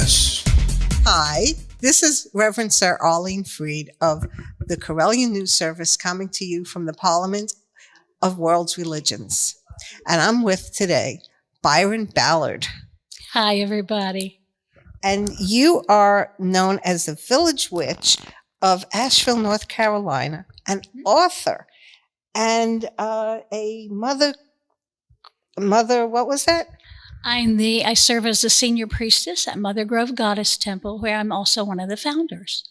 Yes. Hi, this is Reverend Sir Arlene Freed of the Corellian News Service coming to you from the Parliament of World's Religions. And I'm with today Byron Ballard. Hi, everybody. And you are known as the Village Witch of Asheville, North Carolina, an author and a mother, what was that? I serve as the senior priestess at Mother Grove Goddess Temple, where I'm also one of the founders.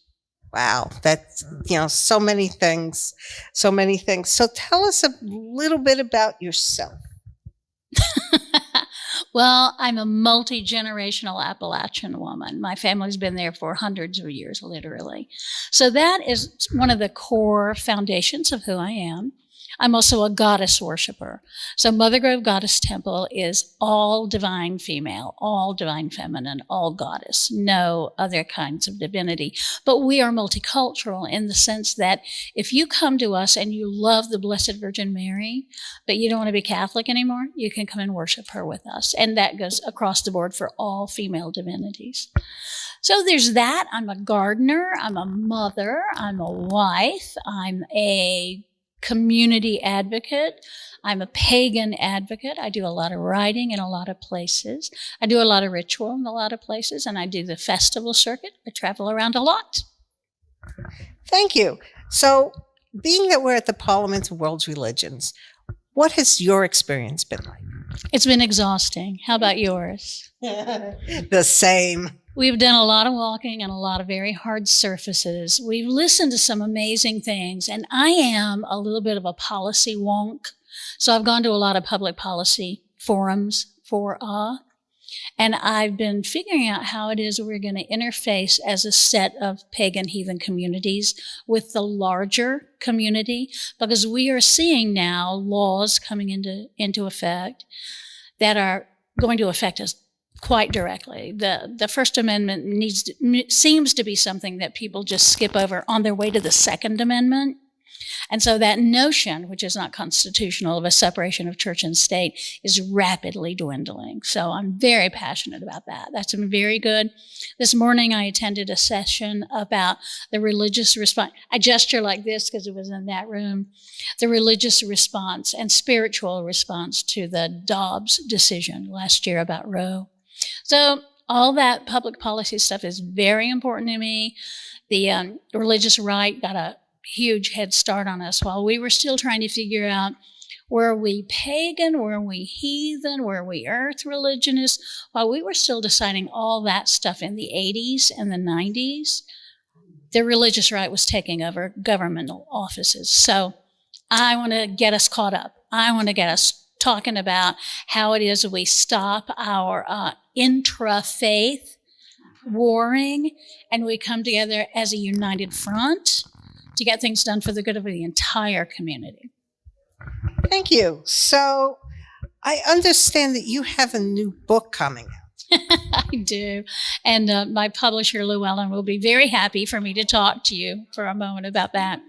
Wow, that's, so many things. So tell us a little bit about yourself. Well, I'm a multi-generational Appalachian woman. My family's been there for hundreds of years, literally. So that is one of the core foundations of who I am. I'm also a goddess worshiper. So Mother Grove Goddess Temple is all divine female, all divine feminine, all goddess, no other kinds of divinity. But we are multicultural in the sense that if you come to us and you love the Blessed Virgin Mary, but you don't want to be Catholic anymore, you can come and worship her with us. And that goes across the board for all female divinities. So there's that. I'm a gardener. I'm a mother. I'm a wife. I'm a community advocate. I'm a pagan advocate. I do a lot of writing in a lot of places. I do a lot of ritual in a lot of places, and I do the festival circuit. I travel around a lot. Thank you. So, being that we're at the Parliament of World's Religions, what has your experience been like? It's been exhausting. How about yours? The same. We've done a lot of walking and a lot of very hard surfaces. We've listened to some amazing things, and I am a little bit of a policy wonk. So I've gone to a lot of public policy forums and I've been figuring out how it is we're going to interface as a set of pagan heathen communities with the larger community, because we are seeing now laws coming into effect that are going to affect us quite directly. The First Amendment seems to be something that people just skip over on their way to the Second Amendment. And so that notion, which is not constitutional, of a separation of church and state is rapidly dwindling. So I'm very passionate about that. That's been very good. This morning I attended a session about the religious response. I gesture like this because it was in that room. The religious response and spiritual response to the Dobbs decision last year about Roe. So all that public policy stuff is very important to me. The religious right got a huge head start on us while we were still trying to figure out, were we pagan, were we heathen, were we earth religionists? While we were still deciding all that stuff in the 80s and the 90s, the religious right was taking over governmental offices. So I want to get us caught up. I want to get us talking about how it is we stop our intra-faith warring and we come together as a united front to get things done for the good of the entire community. Thank you. So I understand that you have a new book coming out. I do. And my publisher, Llewellyn, will be very happy for me to talk to you for a moment about that.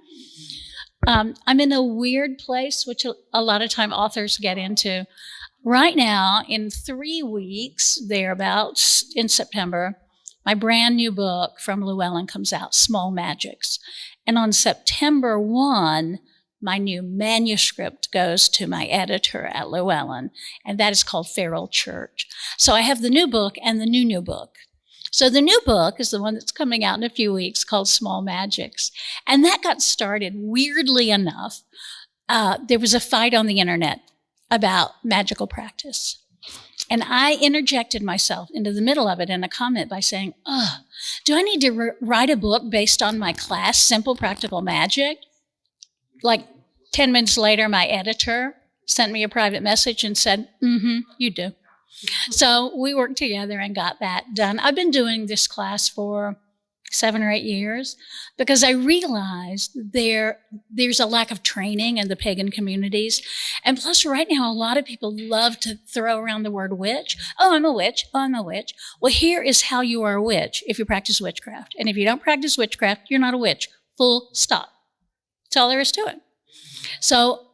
I'm in a weird place, which a lot of time authors get into. Right now, in 3 weeks, thereabouts, in September, my brand new book from Llewellyn comes out, Small Magics. And on September 1, my new manuscript goes to my editor at Llewellyn, and that is called Feral Church. So I have the new book and the new book. So the new book is the one that's coming out in a few weeks called Small Magics. And that got started, weirdly enough. There was a fight on the internet about magical practice. And I interjected myself into the middle of it in a comment by saying, do I need to write a book based on my class, Simple Practical Magic? Like 10 minutes later, my editor sent me a private message and said, you do. So we worked together and got that done. I've been doing this class for 7 or 8 years because I realized there's a lack of training in the pagan communities. And plus right now, a lot of people love to throw around the word witch. Oh, I'm a witch. Oh, I'm a witch. Well, here is how you are a witch if you practice witchcraft. And if you don't practice witchcraft, you're not a witch. Full stop. That's all there is to it. So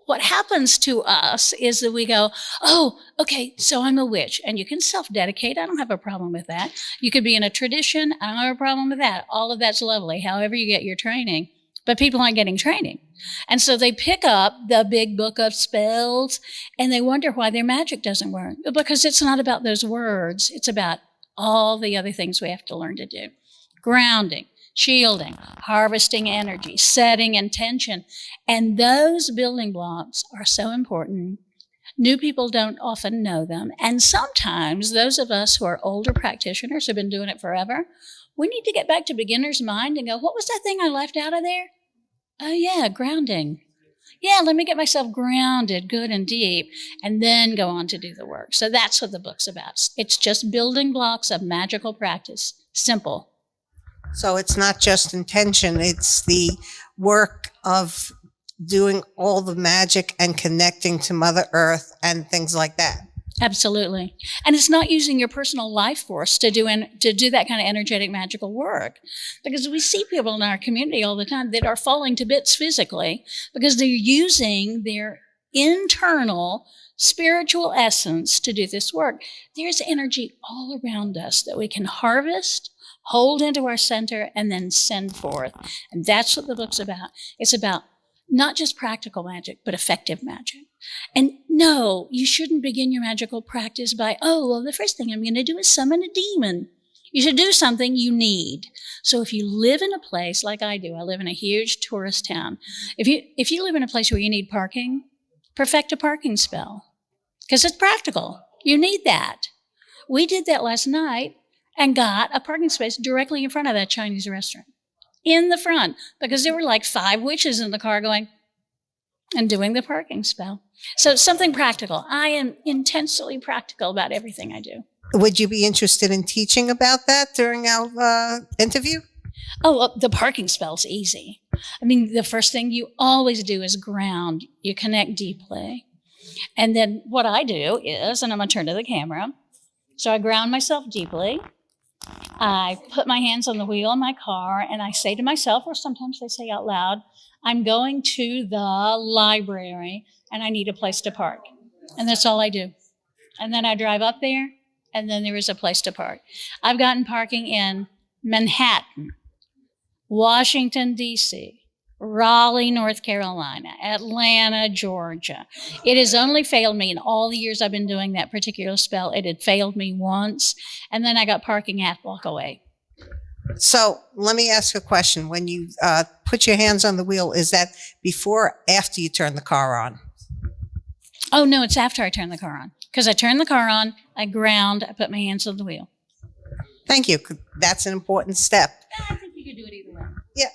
what happens to us is that we go, oh, okay, so I'm a witch. And you can self-dedicate. I don't have a problem with that. You could be in a tradition. I don't have a problem with that. All of that's lovely, however you get your training. But people aren't getting training. And so they pick up the big book of spells and they wonder why their magic doesn't work. Because it's not about those words. It's about all the other things we have to learn to do. Grounding, shielding, harvesting energy, setting intention. And those building blocks are so important. New people don't often know them. And sometimes those of us who are older practitioners who've been doing it forever, we need to get back to beginner's mind and go, what was that thing I left out of there? Oh, yeah, grounding. Yeah, let me get myself grounded good and deep and then go on to do the work. So that's what the book's about. It's just building blocks of magical practice. Simple. So it's not just intention, it's the work of doing all the magic and connecting to Mother Earth and things like that. Absolutely. And it's not using your personal life force to do that kind of energetic magical work. Because we see people in our community all the time that are falling to bits physically because they're using their internal spiritual essence to do this work. There's energy all around us that we can harvest, hold into our center, and then send forth. And that's what the book's about. It's about not just practical magic, but effective magic. And no, you shouldn't begin your magical practice by, oh, well, the first thing I'm going to do is summon a demon. You should do something you need. So if you live in a place like I do, I live in a huge tourist town. If you live in a place where you need parking, perfect a parking spell because it's practical. You need that. We did that last night and got a parking space directly in front of that Chinese restaurant. In the front, because there were like 5 witches in the car going and doing the parking spell. So it's something practical. I am intensely practical about everything I do. Would you be interested in teaching about that during our interview? Oh, well, the parking spell's easy. I mean, the first thing you always do is ground. You connect deeply. And then what I do is, and I'm going to turn to the camera, so I ground myself deeply. I put my hands on the wheel in my car and I say to myself, or sometimes I say out loud, I'm going to the library and I need a place to park. And that's all I do. And then I drive up there and then there is a place to park. I've gotten parking in Manhattan, Washington, D.C., Raleigh, North Carolina, Atlanta, Georgia. It has only failed me in all the years I've been doing that particular spell. It had failed me once, and then I got parking half block away. So let me ask you a question. When you put your hands on the wheel, is that before or after you turn the car on? Oh, no, it's after I turn the car on. Because I turn the car on, I ground, I put my hands on the wheel. Thank you. That's an important step. I think you could do it either way. Yeah.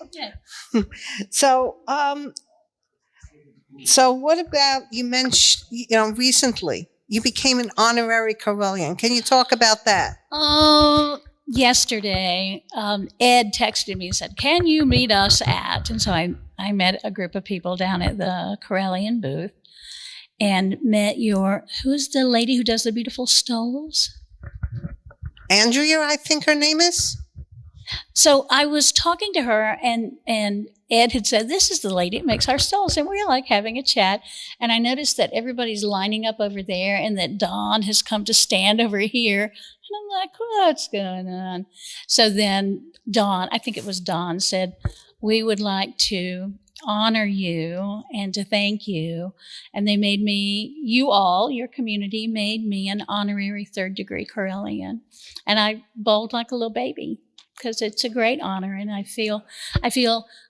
So what about, you mentioned, recently you became an honorary Correllian. Can you talk about that? Oh, yesterday, Ed texted me and said, can you meet us at? And so I met a group of people down at the Correllian booth and met who's the lady who does the beautiful stoles? Andrea, I think her name is. So I was talking to her and Ed had said, this is the lady that makes our stoles. And we were like having a chat. And I noticed that everybody's lining up over there and that Dawn has come to stand over here. And I'm like, what's going on? So then Dawn, I think it was Dawn, said, we would like to honor you and to thank you. And they made me, your community made me an honorary 3rd degree Correllian. And I bawled like a little baby, because it's a great honor, and I feel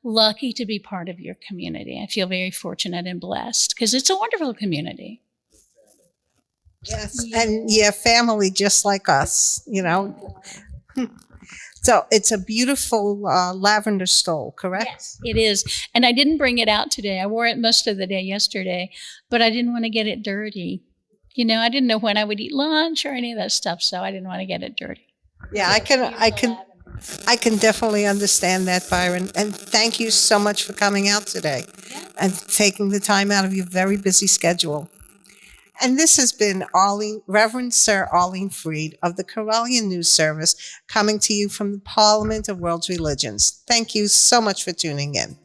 lucky to be part of your community. I feel very fortunate and blessed because it's a wonderful community. Yes, and yeah, family just like us, So it's a beautiful lavender stole, correct? Yes, it is. And I didn't bring it out today. I wore it most of the day yesterday, but I didn't want to get it dirty. I didn't know when I would eat lunch or any of that stuff, so I didn't want to get it dirty. Yeah, I can definitely understand that, Byron. And thank you so much for coming out today and taking the time out of your very busy schedule. And this has been Reverend Sir Arlene Freed of the Correllian News Service, coming to you from the Parliament of World Religions. Thank you so much for tuning in.